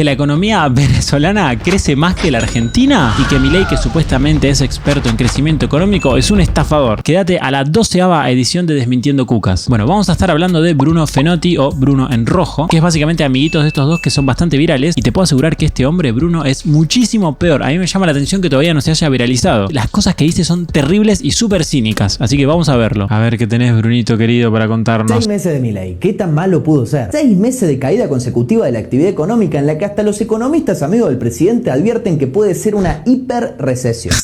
que la economía venezolana crece más que la argentina y que Milei, que supuestamente es experto en crecimiento económico, es un estafador. Quédate a la 12ª edición de Desmintiendo Cucas. Bueno, vamos a estar hablando de Bruno Fenotti o Bruno en Rojo, que es básicamente amiguitos de estos dos que son bastante virales, y te puedo asegurar que este hombre, Bruno, es muchísimo peor. A mí me llama la atención que todavía no se haya viralizado. Las cosas que dice son terribles y súper cínicas, así que vamos a verlo. A ver qué tenés, Brunito querido, para contarnos. 6 meses de Milei, ¿qué tan malo pudo ser? 6 meses de caída consecutiva de la actividad económica en la que hasta los economistas amigos del presidente advierten que puede ser una hiperrecesión.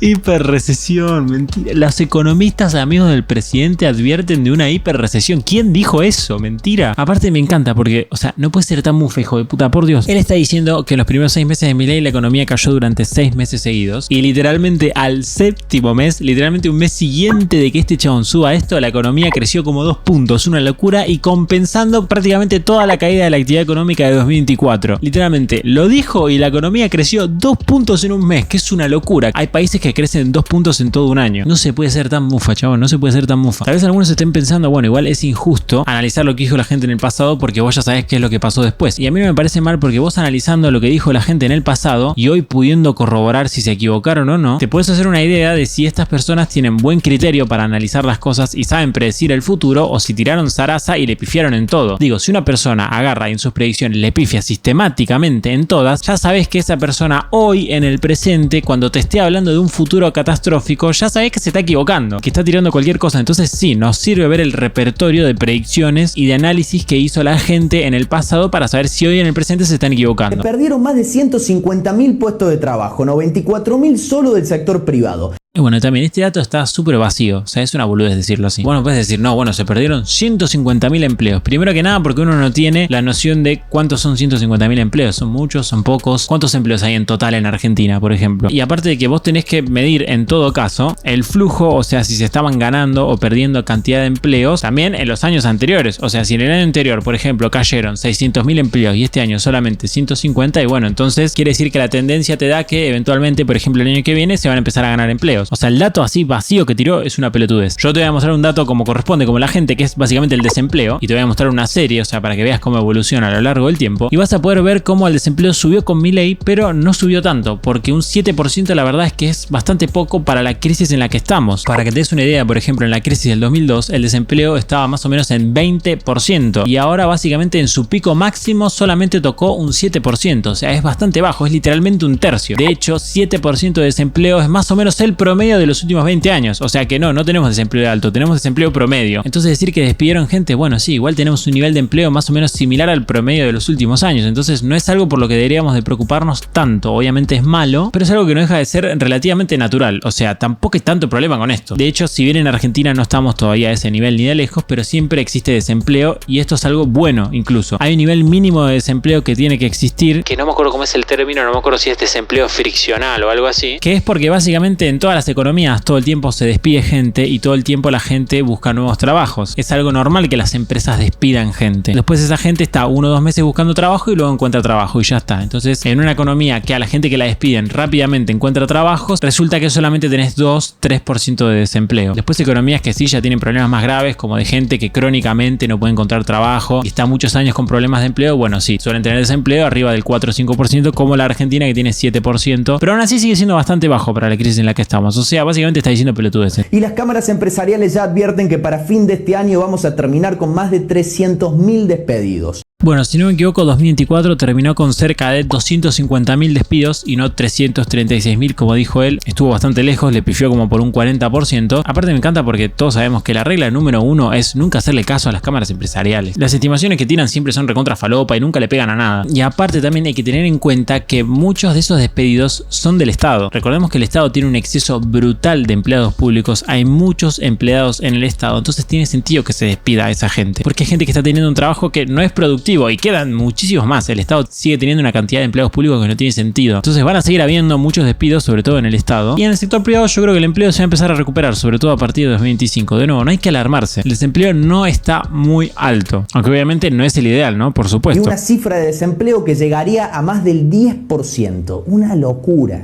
Hiperrecesión, mentira. Los economistas amigos del presidente advierten de una hiperrecesión. ¿Quién dijo eso? Mentira. Aparte me encanta porque, o sea, no puede ser tan mufe, hijo de puta, por Dios. Él está diciendo que en los primeros 6 meses de Milei la economía cayó durante 6 meses seguidos y literalmente al 7º mes, literalmente un mes siguiente de que este chabón suba esto, la economía creció como 2 puntos, una locura, y compensando prácticamente toda la caída de la actividad económica de 2024. Literalmente lo dijo y la economía creció 2 puntos en un mes, que es una locura. Hay países que crecen 2 puntos en todo un año. No se puede ser tan mufa, chabón, no se puede ser tan mufa. Tal vez algunos estén pensando, bueno, igual es injusto analizar lo que dijo la gente en el pasado porque vos ya sabés qué es lo que pasó después. Y a mí no me parece mal porque vos analizando lo que dijo la gente en el pasado y hoy pudiendo corroborar si se equivocaron o no, te puedes hacer una idea de si estas personas tienen buen criterio para analizar las cosas y saben predecir el futuro o si tiraron zaraza y le pifiaron en todo. Digo, si una persona agarra y en sus predicciones le pifia sistemáticamente en todas, ya sabés que esa persona hoy en el presente, cuando te esté hablando de un futuro catastrófico, ya sabés que se está equivocando, que está tirando cualquier cosa. Entonces sí, nos sirve ver el repertorio de predicciones y de análisis que hizo la gente en el pasado para saber si hoy en el presente se están equivocando. Perdieron más de 150.000 puestos de trabajo, 94.000 solo del sector privado. Y bueno, también este dato está súper vacío, o sea, es una boludez decirlo así. Bueno, puedes decir, no, bueno, se perdieron 150.000 empleos. Primero que nada porque uno no tiene la noción de cuántos son 150.000 empleos. Son muchos, son pocos. ¿Cuántos empleos hay en total en Argentina, por ejemplo? Y aparte de que vos tenés que medir en todo caso el flujo, o sea, si se estaban ganando o perdiendo cantidad de empleos también en los años anteriores. O sea, si en el año anterior, por ejemplo, cayeron 600.000 empleos y este año solamente 150, y bueno, entonces quiere decir que la tendencia te da que eventualmente, por ejemplo, el año que viene se van a empezar a ganar empleos. O sea, el dato así vacío que tiró es una pelotudez. Yo te voy a mostrar un dato como corresponde, como la gente, que es básicamente el desempleo, y te voy a mostrar una serie, o sea, para que veas cómo evoluciona a lo largo del tiempo, y vas a poder ver cómo el desempleo subió con Milei, pero no subió tanto, porque un 7% la verdad es que es bastante poco para la crisis en la que estamos. Para que te des una idea, por ejemplo, en la crisis del 2002, el desempleo estaba más o menos en 20%, y ahora básicamente en su pico máximo solamente tocó un 7%, o sea, es bastante bajo, es literalmente un tercio. De hecho, 7% de desempleo es más o menos el promedio de los últimos 20 años, o sea que no tenemos desempleo alto, tenemos desempleo promedio. Entonces decir que despidieron gente, bueno, sí, igual tenemos un nivel de empleo más o menos similar al promedio de los últimos años, entonces no es algo por lo que deberíamos de preocuparnos tanto. Obviamente es malo, pero es algo que no deja de ser relativamente natural, o sea, tampoco hay tanto problema con esto. De hecho, si bien en Argentina no estamos todavía a ese nivel ni de lejos, pero siempre existe desempleo y esto es algo bueno incluso. Hay un nivel mínimo de desempleo que tiene que existir, que no me acuerdo cómo es el término, no me acuerdo si es desempleo friccional o algo así, que es porque básicamente en todas las economías todo el tiempo se despide gente y todo el tiempo la gente busca nuevos trabajos. Es algo normal que las empresas despidan gente. Después esa gente está 1 o 2 meses buscando trabajo y luego encuentra trabajo y ya está. Entonces, en una economía que a la gente que la despiden rápidamente encuentra trabajos, resulta que solamente tenés 2-3% de desempleo. Después economías que sí ya tienen problemas más graves, como de gente que crónicamente no puede encontrar trabajo y está muchos años con problemas de empleo, bueno, sí, suelen tener desempleo arriba del 4 o 5%, como la Argentina que tiene 7%, pero aún así sigue siendo bastante bajo para la crisis en la que estamos. O sea, básicamente está diciendo pelotudeces. Y las cámaras empresariales ya advierten que para fin de este año vamos a terminar con más de 300.000 despedidos. Bueno, si no me equivoco, 2024 terminó con cerca de 250.000 despidos y no 336.000 como dijo él. Estuvo bastante lejos, le pifió como por un 40%. Aparte me encanta porque todos sabemos que la regla número 1 es nunca hacerle caso a las cámaras empresariales. Las estimaciones que tiran siempre son recontra falopa y nunca le pegan a nada. Y aparte también hay que tener en cuenta que muchos de esos despedidos son del Estado. Recordemos que el Estado tiene un exceso brutal de empleados públicos. Hay muchos empleados en el Estado, entonces tiene sentido que se despida a esa gente. Porque hay gente que está teniendo un trabajo que no es productivo y quedan muchísimos más. El Estado sigue teniendo una cantidad de empleados públicos que no tiene sentido. Entonces van a seguir habiendo muchos despidos, sobre todo en el Estado. Y en el sector privado yo creo que el empleo se va a empezar a recuperar, sobre todo a partir de 2025. De nuevo, no hay que alarmarse. El desempleo no está muy alto. Aunque obviamente no es el ideal, ¿no? Por supuesto. Y una cifra de desempleo que llegaría a más del 10%. Una locura.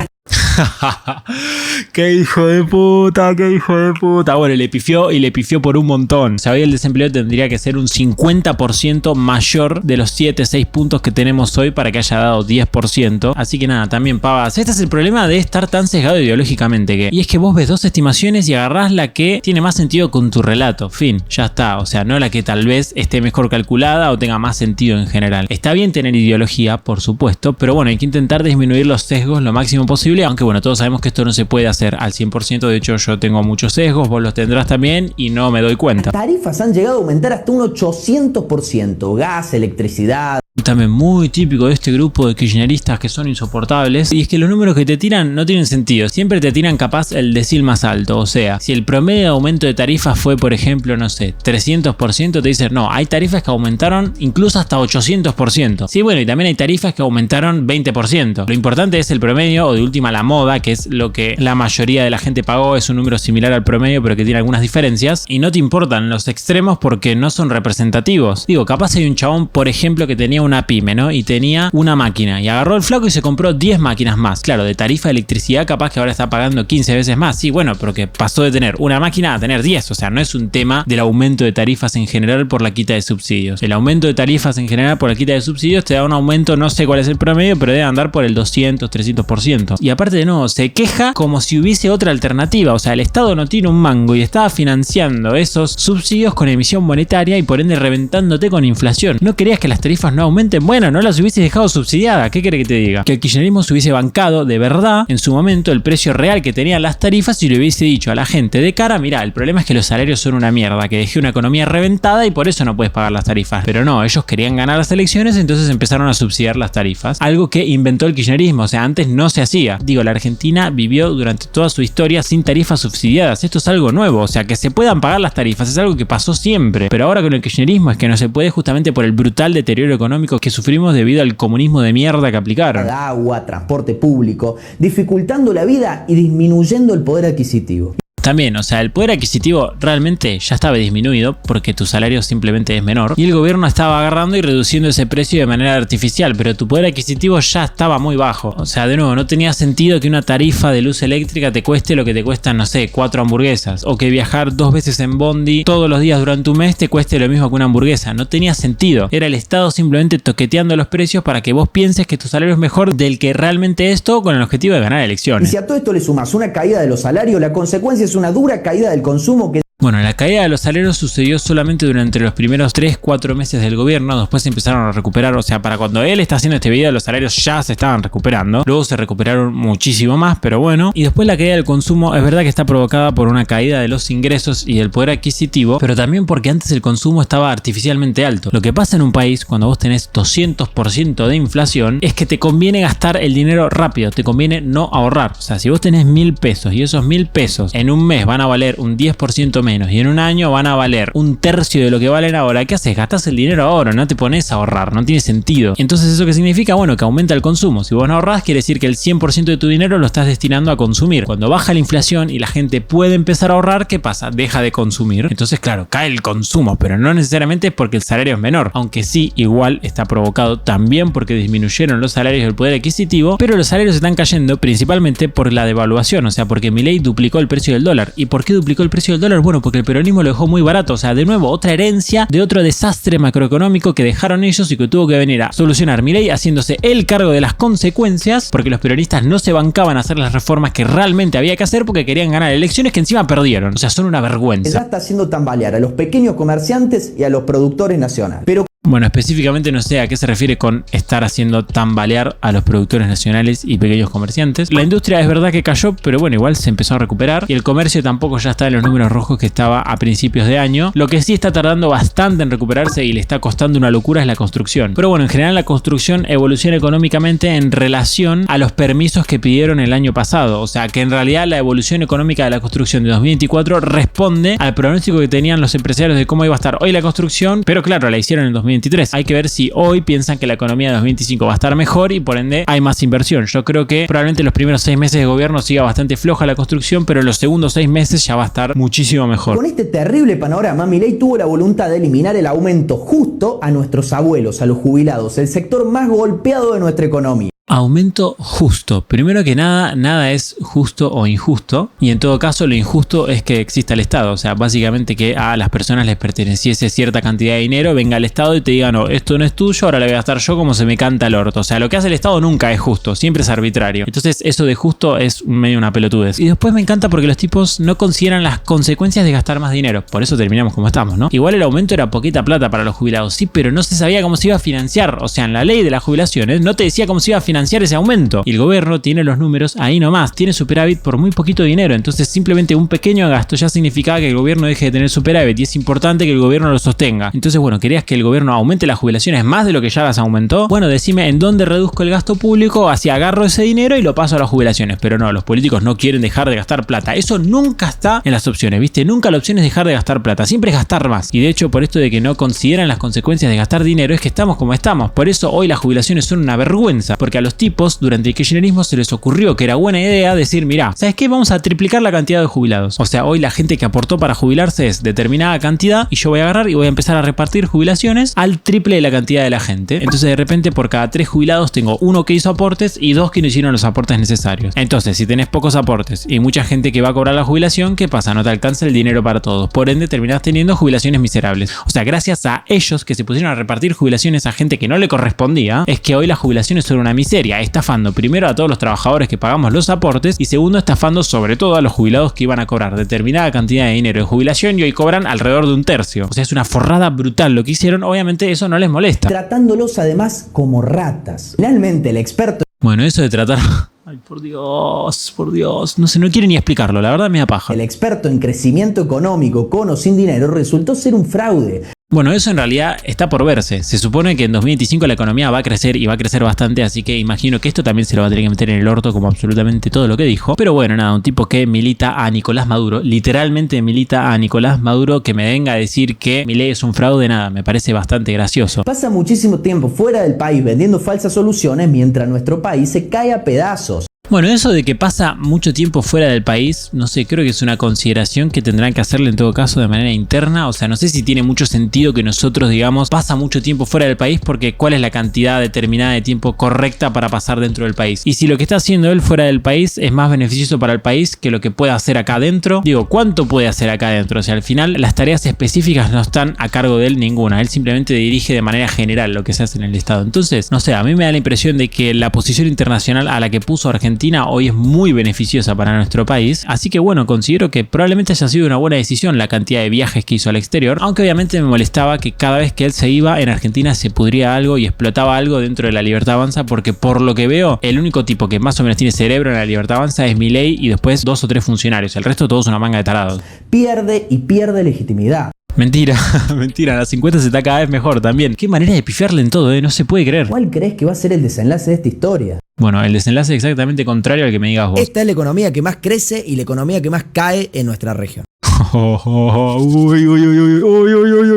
¡Qué hijo de puta! ¡Qué hijo de puta! Bueno, le pifió por un montón. O sea, hoy el desempleo tendría que ser un 50% mayor de los 7, 6 puntos que tenemos hoy para que haya dado 10%. Así que nada, también pavas. Este es el problema de estar tan sesgado ideológicamente. Y es que vos ves dos estimaciones y agarrás la que tiene más sentido con tu relato. Fin, ya está. O sea, no la que tal vez esté mejor calculada o tenga más sentido en general. Está bien tener ideología, por supuesto, pero bueno, hay que intentar disminuir los sesgos lo máximo posible, aunque bueno, todos sabemos que esto no se puede hacer al 100%. De hecho, yo tengo muchos sesgos, vos los tendrás también y no me doy cuenta. Las tarifas han llegado a aumentar hasta un 800%. Gas, electricidad. También muy típico de este grupo de kirchneristas que son insoportables, y es que los números que te tiran no tienen sentido, siempre te tiran capaz el decil más alto. O sea, si el promedio de aumento de tarifas fue, por ejemplo, no sé, 300%, te dicen no, hay tarifas que aumentaron incluso hasta 800%. Sí, bueno, y también hay tarifas que aumentaron 20%. Lo importante es el promedio, o de última la moda, que es lo que la mayoría de la gente pagó, es un número similar al promedio pero que tiene algunas diferencias, y no te importan los extremos porque no son representativos. Digo, capaz hay un chabón, por ejemplo, que tenía una pyme, ¿no? Y tenía una máquina y agarró el flaco y se compró 10 máquinas más. Claro, de tarifa de electricidad capaz que ahora está pagando 15 veces más. Sí, bueno, porque pasó de tener una máquina a tener 10. O sea, no es un tema del aumento de tarifas en general por la quita de subsidios. El aumento de tarifas en general por la quita de subsidios te da un aumento, no sé cuál es el promedio, pero debe andar por el 200, 300%. Y aparte de nuevo, se queja como si hubiese otra alternativa. O sea, el Estado no tiene un mango y estaba financiando esos subsidios con emisión monetaria y por ende reventándote con inflación. ¿No querías que las tarifas no aumenten? Bueno, no las hubiese dejado subsidiadas. ¿Qué quiere que te diga? Que el kirchnerismo se hubiese bancado de verdad en su momento el precio real que tenían las tarifas y le hubiese dicho a la gente de cara, mira, el problema es que los salarios son una mierda, que dejé una economía reventada y por eso no puedes pagar las tarifas. Pero no, ellos querían ganar las elecciones, entonces empezaron a subsidiar las tarifas. Algo que inventó el kirchnerismo, o sea, antes no se hacía. Digo, la Argentina vivió durante toda su historia sin tarifas subsidiadas. Esto es algo nuevo, o sea, que se puedan pagar las tarifas es algo que pasó siempre. Pero ahora con el kirchnerismo es que no se puede, justamente por el brutal deterioro económico que sufrimos debido al comunismo de mierda que aplicaron. Agua, transporte público, dificultando la vida y disminuyendo el poder adquisitivo. También, o sea, el poder adquisitivo realmente ya estaba disminuido porque tu salario simplemente es menor y el gobierno estaba agarrando y reduciendo ese precio de manera artificial, pero tu poder adquisitivo ya estaba muy bajo. O sea, de nuevo, no tenía sentido que una tarifa de luz eléctrica te cueste lo que te cuestan, no sé, 4 hamburguesas, o que viajar 2 veces en bondi todos los días durante un mes te cueste lo mismo que una hamburguesa. No tenía sentido. Era el Estado simplemente toqueteando los precios para que vos pienses que tu salario es mejor del que realmente es, todo con el objetivo de ganar elecciones. Y si a todo esto le sumas una caída de los salarios, la consecuencia es una dura caída del consumo que... Bueno, la caída de los salarios sucedió solamente durante los primeros 3-4 meses del gobierno, después se empezaron a recuperar, o sea, para cuando él está haciendo este video los salarios ya se estaban recuperando, luego se recuperaron muchísimo más, pero bueno, y después la caída del consumo es verdad que está provocada por una caída de los ingresos y del poder adquisitivo, pero también porque antes el consumo estaba artificialmente alto. Lo que pasa en un país cuando vos tenés 200% de inflación es que te conviene gastar el dinero rápido, te conviene no ahorrar. O sea, si vos tenés 1000 pesos y esos 1000 pesos en un mes van a valer un 10% menos y en un año van a valer un tercio de lo que valen ahora, ¿qué haces? Gastás el dinero ahora, no te pones a ahorrar, no tiene sentido. Entonces, ¿eso qué significa? Bueno, que aumenta el consumo. Si vos no ahorrás, quiere decir que el 100% de tu dinero lo estás destinando a consumir. Cuando baja la inflación y la gente puede empezar a ahorrar, ¿qué pasa? Deja de consumir. Entonces, claro, cae el consumo, pero no necesariamente es porque el salario es menor, aunque sí, igual está provocado también porque disminuyeron los salarios del poder adquisitivo, pero los salarios están cayendo principalmente por la devaluación, o sea, porque Milei duplicó el precio del dólar. ¿Y por qué duplicó el precio del dólar? Bueno, porque el peronismo lo dejó muy barato, o sea, de nuevo, otra herencia de otro desastre macroeconómico que dejaron ellos y que tuvo que venir a solucionar Milei haciéndose el cargo de las consecuencias, porque los peronistas no se bancaban a hacer las reformas que realmente había que hacer porque querían ganar elecciones que encima perdieron. O sea, son una vergüenza. Ya está haciendo tambalear a los pequeños comerciantes y a los productores nacionales. Pero bueno, específicamente no sé a qué se refiere con estar haciendo tambalear a los productores nacionales y pequeños comerciantes. La industria es verdad que cayó, pero bueno, igual se empezó a recuperar y el comercio tampoco ya está en los números rojos que estaba a principios de año. Lo que sí está tardando bastante en recuperarse y le está costando una locura es la construcción. Pero bueno, en general la construcción evoluciona económicamente en relación a los permisos que pidieron el año pasado. O sea, que en realidad la evolución económica de la construcción de 2024 responde al pronóstico que tenían los empresarios de cómo iba a estar hoy la construcción, pero claro, la hicieron en 2023. Hay que ver si hoy piensan que la economía de 2025 va a estar mejor y por ende hay más inversión. Yo creo que probablemente los primeros 6 meses de gobierno siga bastante floja la construcción, pero en los segundos 6 meses ya va a estar muchísimo mejor. con este terrible panorama, Milei tuvo la voluntad de eliminar el aumento justo a nuestros abuelos, a los jubilados, el sector más golpeado de nuestra economía. Aumento justo. Primero que nada, nada es justo o injusto. Y en todo caso, lo injusto es que exista el Estado. O sea, básicamente que a las personas les perteneciese cierta cantidad de dinero, venga el Estado y te diga, no, esto no es tuyo, ahora lo voy a gastar yo como se me canta el orto. O sea, lo que hace el Estado nunca es justo, siempre es arbitrario. Entonces, eso de justo es medio una pelotudez. Y después me encanta porque los tipos no consideran las consecuencias de gastar más dinero. Por eso terminamos como estamos, ¿no? Igual el aumento era poquita plata para los jubilados, sí, pero no se sabía cómo se iba a financiar. O sea, en la ley de las jubilaciones no te decía cómo se iba a financiar ese aumento. Y el gobierno tiene los números ahí nomás, tiene superávit por muy poquito dinero. Entonces simplemente un pequeño gasto ya significaba que el gobierno deje de tener superávit y es importante que el gobierno lo sostenga. Entonces bueno, ¿querías que el gobierno aumente las jubilaciones más de lo que ya las aumentó? Bueno, decime en dónde reduzco el gasto público, hacia agarro ese dinero y lo paso a las jubilaciones. Pero no, los políticos no quieren dejar de gastar plata. Eso nunca está en las opciones, ¿viste? Nunca la opción es dejar de gastar plata, siempre es gastar más. Y de hecho, por esto de que no consideran las consecuencias de gastar dinero, es que estamos como estamos. Por eso hoy las jubilaciones son una vergüenza, porque a los tipos durante el kirchnerismo se les ocurrió que era buena idea decir, mirá, ¿sabes qué? Vamos a triplicar la cantidad de jubilados. O sea, hoy la gente que aportó para jubilarse es determinada cantidad y yo voy a agarrar y voy a empezar a repartir jubilaciones al triple de la cantidad de la gente. Entonces de repente por cada 3 jubilados tengo uno que hizo aportes y 2 que no hicieron los aportes necesarios. Entonces si tenés pocos aportes y mucha gente que va a cobrar la jubilación, ¿qué pasa? No te alcanza el dinero para todos. Por ende terminás teniendo jubilaciones miserables. O sea, gracias a ellos que se pusieron a repartir jubilaciones a gente que no le correspondía, es que hoy las jubilaciones son una miseria, estafando primero a todos los trabajadores que pagamos los aportes y segundo estafando sobre todo a los jubilados que iban a cobrar determinada cantidad de dinero de jubilación y hoy cobran alrededor de un tercio. O sea, es una forrada brutal lo que hicieron. Obviamente eso no les molesta. Tratándolos además como ratas. Finalmente el experto... Bueno, eso de tratar... Ay, por Dios, no sé, no quiere ni explicarlo, la verdad me da paja. El experto en crecimiento económico con o sin dinero resultó ser un fraude. Bueno, eso en realidad está por verse. Se supone que en 2025 la economía va a crecer y va a crecer bastante, así que imagino que esto también se lo va a tener que meter en el orto como absolutamente todo lo que dijo. Pero bueno, nada, un tipo que milita a Nicolás Maduro, literalmente milita a Nicolás Maduro, que me venga a decir que Milei es un fraude, nada, me parece bastante gracioso. Pasa muchísimo tiempo fuera del país vendiendo falsas soluciones mientras nuestro país se cae a pedazos. Bueno, eso de que pasa mucho tiempo fuera del país, no sé, creo que es una consideración que tendrán que hacerle en todo caso de manera interna. O sea, no sé si tiene mucho sentido que nosotros digamos pasa mucho tiempo fuera del país, porque ¿cuál es la cantidad determinada de tiempo correcta para pasar dentro del país? Y si lo que está haciendo él fuera del país es más beneficioso para el país que lo que pueda hacer acá adentro, digo, ¿cuánto puede hacer acá adentro? O sea, al final las tareas específicas no están a cargo de él ninguna. Él simplemente dirige de manera general lo que se hace en el Estado. Entonces, no sé, a mí me da la impresión de que la posición internacional a la que puso Argentina hoy es muy beneficiosa para nuestro país, así que bueno, considero que probablemente haya sido una buena decisión la cantidad de viajes que hizo al exterior, aunque obviamente me molestaba que cada vez que él se iba en Argentina se pudría algo y explotaba algo dentro de la Libertad Avanza, porque por lo que veo el único tipo que más o menos tiene cerebro en la Libertad Avanza es Milei y después 2 o 3 funcionarios, el resto todos una manga de tarados. Pierde y pierde legitimidad. Mentira, mentira, la 50 se está cada vez mejor también. Qué manera de pifiarle en todo, no se puede creer. ¿Cuál crees que va a ser el desenlace de esta historia? Bueno, el desenlace es exactamente contrario al que me digas vos. Esta es la economía que más crece y la economía que más cae en nuestra región. Uy,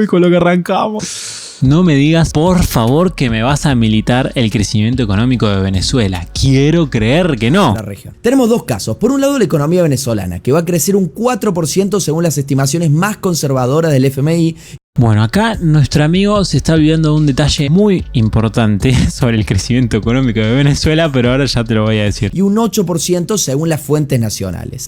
con lo que arrancamos. No me digas, por favor, que me vas a militar el crecimiento económico de Venezuela. Quiero creer que no. La región. Tenemos 2 casos. Por un lado, la economía venezolana, que va a crecer un 4% según las estimaciones más conservadoras del FMI. Bueno, acá nuestro amigo se está olvidando de un detalle muy importante sobre el crecimiento económico de Venezuela, pero ahora ya te lo voy a decir. Y un 8% según las fuentes nacionales.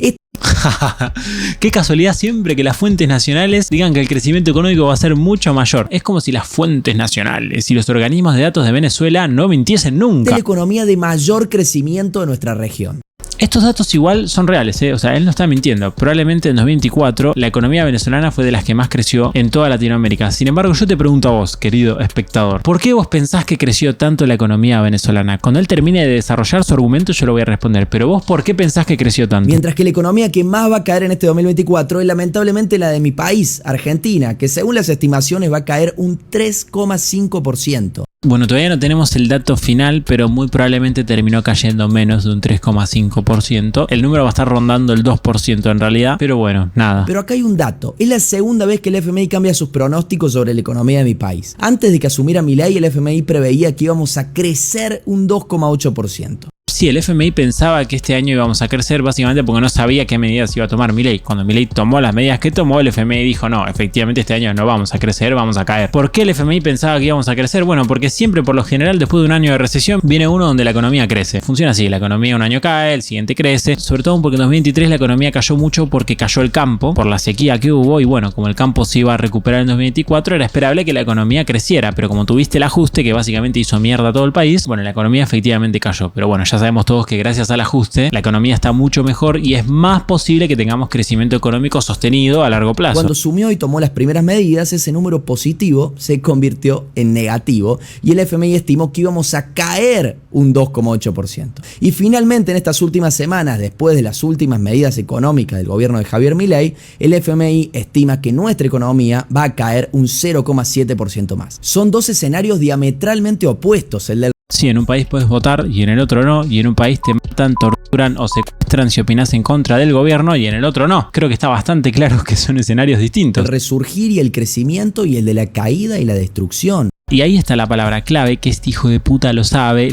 Qué casualidad siempre que las fuentes nacionales digan que el crecimiento económico va a ser mucho mayor. Es como si las fuentes nacionales y los organismos de datos de Venezuela no mintiesen nunca. Es la economía de mayor crecimiento de nuestra región. Estos datos igual son reales, o sea, él no está mintiendo. Probablemente en 2024 la economía venezolana fue de las que más creció en toda Latinoamérica. Sin embargo, yo te pregunto a vos, querido espectador, ¿por qué vos pensás que creció tanto la economía venezolana? Cuando él termine de desarrollar su argumento yo lo voy a responder, pero vos, ¿por qué pensás que creció tanto? Mientras que la economía que más va a caer en este 2024 es lamentablemente la de mi país, Argentina, que según las estimaciones va a caer un 3,5%. Bueno, todavía no tenemos el dato final, pero muy probablemente terminó cayendo menos de un 3,5%. El número va a estar rondando el 2% en realidad, pero bueno, nada. Pero acá hay un dato. Es la segunda vez que el FMI cambia sus pronósticos sobre la economía de mi país. Antes de que asumiera Milei, el FMI preveía que íbamos a crecer un 2,8%. Sí, el FMI pensaba que este año íbamos a crecer básicamente porque no sabía qué medidas iba a tomar Milei. Cuando Milei tomó las medidas que tomó, el FMI dijo no, efectivamente este año no vamos a crecer, vamos a caer. ¿Por qué el FMI pensaba que íbamos a crecer? Bueno, porque siempre por lo general después de un año de recesión viene uno donde la economía crece. Funciona así, la economía un año cae, el siguiente crece, sobre todo porque en 2023 la economía cayó mucho porque cayó el campo, por la sequía que hubo y bueno, como el campo se iba a recuperar en 2024 era esperable que la economía creciera, pero como tuviste el ajuste que básicamente hizo mierda a todo el país, bueno, la economía efectivamente cayó, pero bueno, ya sabemos todos que gracias al ajuste la economía está mucho mejor y es más posible que tengamos crecimiento económico sostenido a largo plazo. Cuando sumió y tomó las primeras medidas, ese número positivo se convirtió en negativo y el FMI estimó que íbamos a caer un 2,8%. Y finalmente en estas últimas semanas, después de las últimas medidas económicas del gobierno de Javier Milei, el FMI estima que nuestra economía va a caer un 0,7% más. Son dos escenarios diametralmente opuestos, el del Sí, en un país puedes votar y en el otro no, y en un país te matan, torturan o secuestran si opinas en contra del gobierno y en el otro no. Creo que está bastante claro que son escenarios distintos. el resurgir y el crecimiento y el de la caída y la destrucción. Y ahí está la palabra clave, que este hijo de puta lo sabe,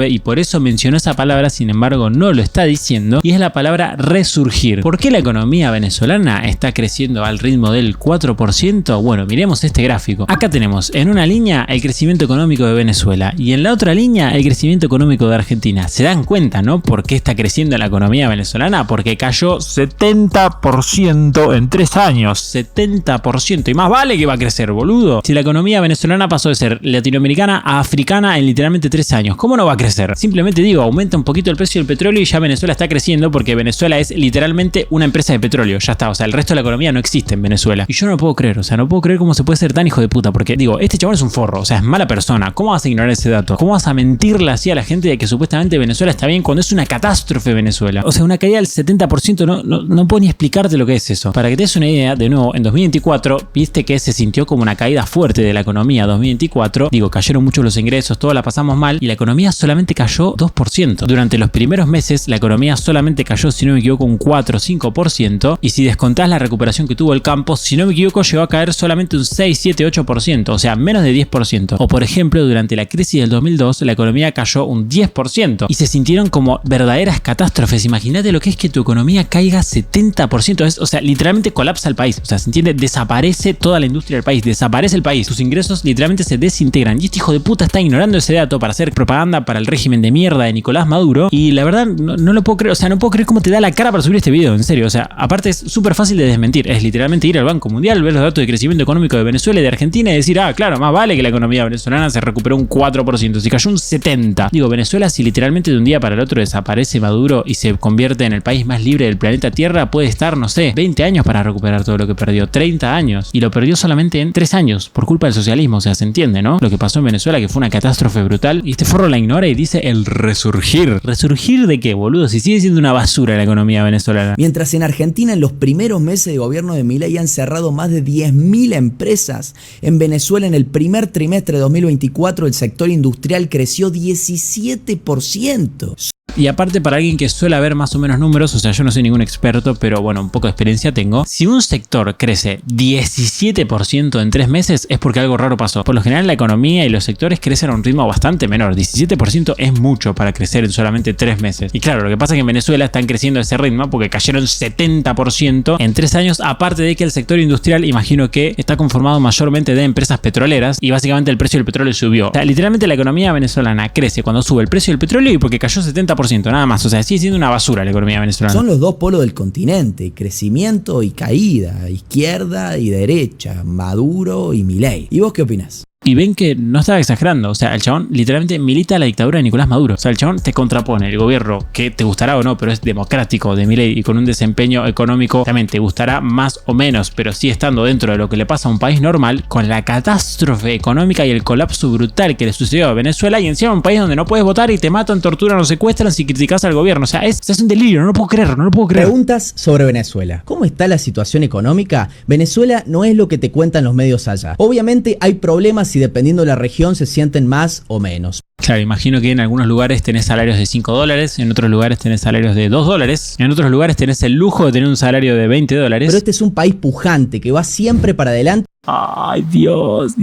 y por eso mencionó esa palabra, sin embargo no lo está diciendo, y es la palabra resurgir. ¿Por qué la economía venezolana está creciendo al ritmo del 4%? Bueno, miremos este gráfico. Acá tenemos en una línea el crecimiento económico de Venezuela y en la otra línea el crecimiento económico de Argentina. ¿Se dan cuenta, no? ¿Por qué está creciendo la economía venezolana? Porque cayó 70% en 3 años. 70%. Y más vale que va a crecer, boludo. Si la economía venezolana pasó de ser latinoamericana a africana en literalmente 3 años, ¿cómo no va a crecer? Simplemente digo, aumenta un poquito el precio del petróleo y ya Venezuela está creciendo porque Venezuela es literalmente una empresa de petróleo, ya está, o sea, el resto de la economía no existe en Venezuela. Y yo no lo puedo creer, o sea, no puedo creer cómo se puede ser tan hijo de puta, porque digo, este chabón es un forro, o sea, es mala persona. ¿Cómo vas a ignorar ese dato? ¿Cómo vas a mentirle así a la gente de que supuestamente Venezuela está bien cuando es una catástrofe Venezuela? O sea, una caída del 70%, no puedo ni explicarte lo que es eso. Para que te des una idea, de nuevo, en 2024, viste que se sintió como una caída fuerte de la economía 2024, digo, cayeron mucho los ingresos, todos la pasamos mal y la economía solamente cayó 2%. Durante los primeros meses la economía solamente cayó, si no me equivoco, un 4 o 5% y si descontás la recuperación que tuvo el campo, si no me equivoco, llegó a caer solamente un 6, 7, 8%, o sea, menos de 10%. O por ejemplo, durante la crisis del 2002 la economía cayó un 10% y se sintieron como verdaderas catástrofes. Imagínate lo que es que tu economía caiga 70%, o sea, literalmente colapsa el país, o sea, se entiende, desaparece toda la industria del país, desaparece el país, tus ingresos literalmente se desintegran. Y este hijo de puta está ignorando ese dato para hacer propaganda para el régimen de mierda de Nicolás Maduro. Y la verdad, no lo puedo creer. O sea, no puedo creer cómo te da la cara para subir este video, en serio. O sea, aparte es súper fácil de desmentir. Es literalmente ir al Banco Mundial, ver los datos de crecimiento económico de Venezuela y de Argentina y decir, ah, claro, más vale que la economía venezolana se recuperó un 4%, si cayó un 70%. Digo, Venezuela, si literalmente de un día para el otro desaparece Maduro y se convierte en el país más libre del planeta Tierra, puede estar, no sé, 20 años para recuperar todo lo que perdió, 30 años. Y lo perdió solamente en 3 años, por culpa del socialismo. O sea, se entiende, ¿no? Lo que pasó en Venezuela, que fue una catástrofe brutal, y este forro la ignora y dice el resurgir. ¿Resurgir de qué, boludo? Si sigue siendo una basura la economía venezolana. Mientras en Argentina en los primeros meses de gobierno de Milei han cerrado más de 10.000 empresas, en Venezuela en el primer trimestre de 2024 el sector industrial creció 17%. Y aparte, para alguien que suele ver más o menos números, o sea, yo no soy ningún experto, pero bueno, un poco de experiencia tengo. Si un sector crece 17% en 3 meses, es porque algo raro pasó. Por lo general, la economía y los sectores crecen a un ritmo bastante menor. 17% es mucho para crecer en solamente 3 meses. Y claro, lo que pasa es que en Venezuela están creciendo a ese ritmo porque cayeron 70% en 3 años, aparte de que el sector industrial, imagino que está conformado mayormente de empresas petroleras y básicamente el precio del petróleo subió. O sea, literalmente la economía venezolana crece cuando sube el precio del petróleo y porque cayó 70%. Nada más, o sea, sigue siendo una basura la economía venezolana. Son los dos polos del continente, crecimiento y caída, izquierda y derecha, Maduro y Milei. ¿Y vos qué opinás? Y ven que no estaba exagerando, o sea, el chabón literalmente milita la dictadura de Nicolás Maduro. O sea, el chabón te contrapone el gobierno que te gustará o no, pero es democrático de Milei y con un desempeño económico también te gustará más o menos, pero sí estando dentro de lo que le pasa a un país normal, con la catástrofe económica y el colapso brutal que le sucedió a Venezuela y encima un país donde no puedes votar y te matan, torturan o secuestran si criticas al gobierno. O sea, es un delirio, no lo puedo creer, no lo puedo creer. Preguntas sobre Venezuela. ¿Cómo está la situación económica? Venezuela no es lo que te cuentan los medios allá. Obviamente hay problemas y dependiendo de la región se sienten más o menos. Claro, imagino que en algunos lugares tenés salarios de $5, en otros lugares tenés salarios de $2, en otros lugares tenés el lujo de tener un salario de $20. Pero este es un país pujante que va siempre para adelante. Ay, Dios.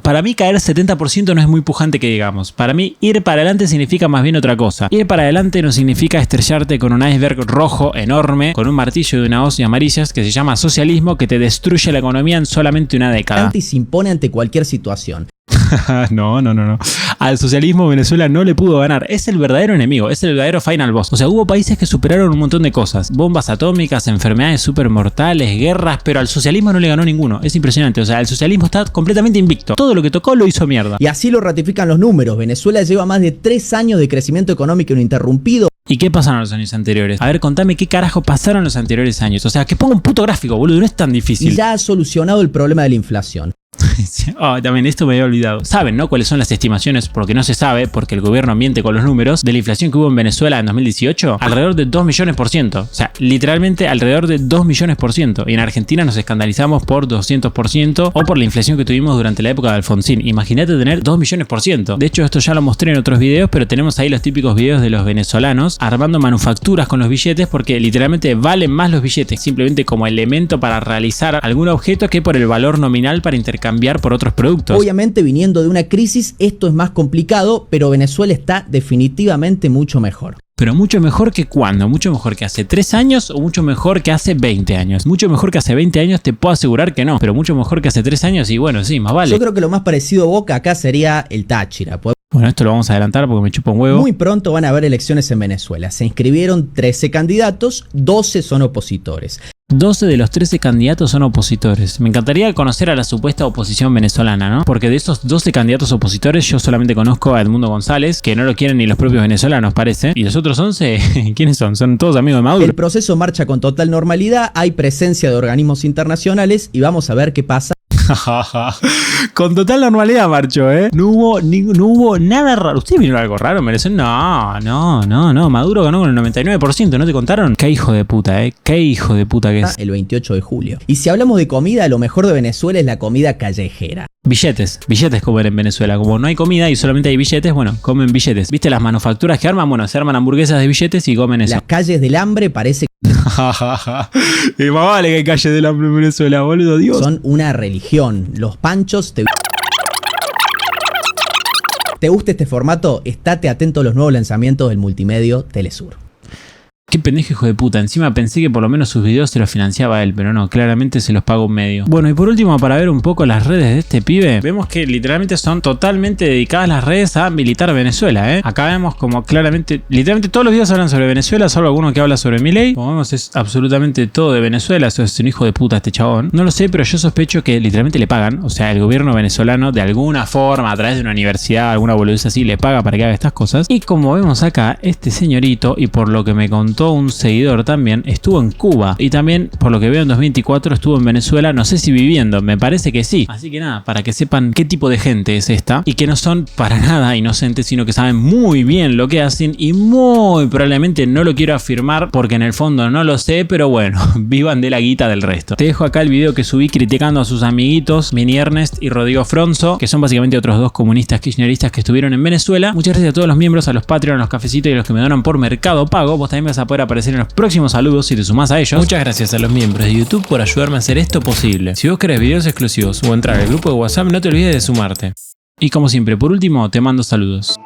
Para mí caer 70% no es muy pujante que digamos. Para mí ir para adelante significa más bien otra cosa. Ir para adelante no significa estrellarte con un iceberg rojo enorme, con un martillo de una hoz y amarillas que se llama socialismo, que te destruye la economía en solamente una década. Se impone ante cualquier situación. No. Al socialismo Venezuela no le pudo ganar. Es el verdadero enemigo, es el verdadero final boss. O sea, hubo países que superaron un montón de cosas. Bombas atómicas, enfermedades super mortales, guerras, pero al socialismo no le ganó ninguno. Es impresionante. O sea, el socialismo está completamente invicto. Todo lo que tocó lo hizo mierda. Y así lo ratifican los números. Venezuela lleva más de 3 años de crecimiento económico ininterrumpido. ¿Y qué pasaron los años anteriores? A ver, contame qué carajo pasaron los anteriores años. O sea, que ponga un puto gráfico, boludo, no es tan difícil. Y ya ha solucionado el problema de la inflación. También esto me había olvidado. Saben, ¿no? Cuáles son las estimaciones, porque no se sabe, porque el gobierno miente con los números, de la inflación que hubo en Venezuela en 2018. Alrededor de 2 millones%. O sea, literalmente alrededor de 2 millones%. Y en Argentina nos escandalizamos por 200% o por la inflación que tuvimos durante la época de Alfonsín. Imagínate tener 2 millones%. De hecho, esto ya lo mostré en otros videos, pero tenemos ahí los típicos videos de los venezolanos armando manufacturas con los billetes, porque literalmente valen más los billetes simplemente como elemento para realizar algún objeto que por el valor nominal para intercambiar por otros productos. Obviamente, viniendo de una crisis, esto es más complicado, pero Venezuela está definitivamente mucho mejor. Pero mucho mejor que cuándo, mucho mejor que hace 3 años o mucho mejor que hace 20 años. Mucho mejor que hace 20 años te puedo asegurar que no, pero mucho mejor que hace 3 años y bueno, sí, más vale. Yo creo que lo más parecido a Boca acá sería el Táchira. Bueno, esto lo vamos a adelantar porque me chupa un huevo. Muy pronto van a haber elecciones en Venezuela. Se inscribieron 13 candidatos, 12 son opositores. 12 de los 13 candidatos son opositores. Me encantaría conocer a la supuesta oposición venezolana, ¿no? Porque de esos 12 candidatos opositores yo solamente conozco a Edmundo González, que no lo quieren ni los propios venezolanos, parece. Y los otros 11, ¿quiénes son? Son todos amigos de Maduro. El proceso marcha con total normalidad, hay presencia de organismos internacionales y vamos a ver qué pasa. Con total normalidad marchó, ¿eh? No hubo nada raro. ¿Ustedes vieron algo raro en Venezuela? No. Maduro ganó con el 99%, ¿no te contaron? Qué hijo de puta, ¿eh? Qué hijo de puta que es. El 28 de julio. Y si hablamos de comida, lo mejor de Venezuela es la comida callejera. Billetes comen en Venezuela. Como no hay comida y solamente hay billetes, bueno, comen billetes. ¿Viste las manufacturas que arman? Bueno, se arman hamburguesas de billetes y comen eso. Las calles del hambre parece y más vale que hay calles del hambre en Venezuela, boludo, Dios. Son una religión. Los panchos ¿Te gusta este formato? Estate atento a los nuevos lanzamientos del multimedio Telesur. Qué pendejo hijo de puta. Encima pensé que por lo menos sus videos se los financiaba él, pero no, claramente se los paga un medio. Bueno, y por último, para ver un poco las redes de este pibe, vemos que literalmente son totalmente dedicadas las redes a militar Venezuela, ¿eh? Acá vemos como claramente, literalmente todos los videos hablan sobre Venezuela, salvo alguno que habla sobre Milei. Como vemos, es absolutamente todo de Venezuela. Eso es un hijo de puta este chabón. No lo sé, pero yo sospecho que literalmente le pagan. O sea, el gobierno venezolano, de alguna forma, a través de una universidad, alguna boludez así, le paga para que haga estas cosas. Y como vemos acá, este señorito, y por lo que me contó un seguidor también, estuvo en Cuba y también, por lo que veo, en 2024 estuvo en Venezuela, no sé si viviendo, me parece que sí. Así que nada, para que sepan qué tipo de gente es esta y que no son para nada inocentes, sino que saben muy bien lo que hacen y muy probablemente, no lo quiero afirmar porque en el fondo no lo sé, pero bueno, vivan de la guita del resto. Te dejo acá el video que subí criticando a sus amiguitos Mini Ernest y Rodrigo Fronzo, que son básicamente otros dos comunistas kirchneristas que estuvieron en Venezuela. Muchas gracias a todos los miembros, a los Patreon, a los cafecitos y a los que me donan por Mercado Pago. Vos también vas a poder aparecer en los próximos saludos si te sumás a ellos. Muchas gracias a los miembros de YouTube por ayudarme a hacer esto posible. Si vos querés videos exclusivos o entrar al grupo de WhatsApp, no te olvides de sumarte. Y como siempre, por último, te mando saludos.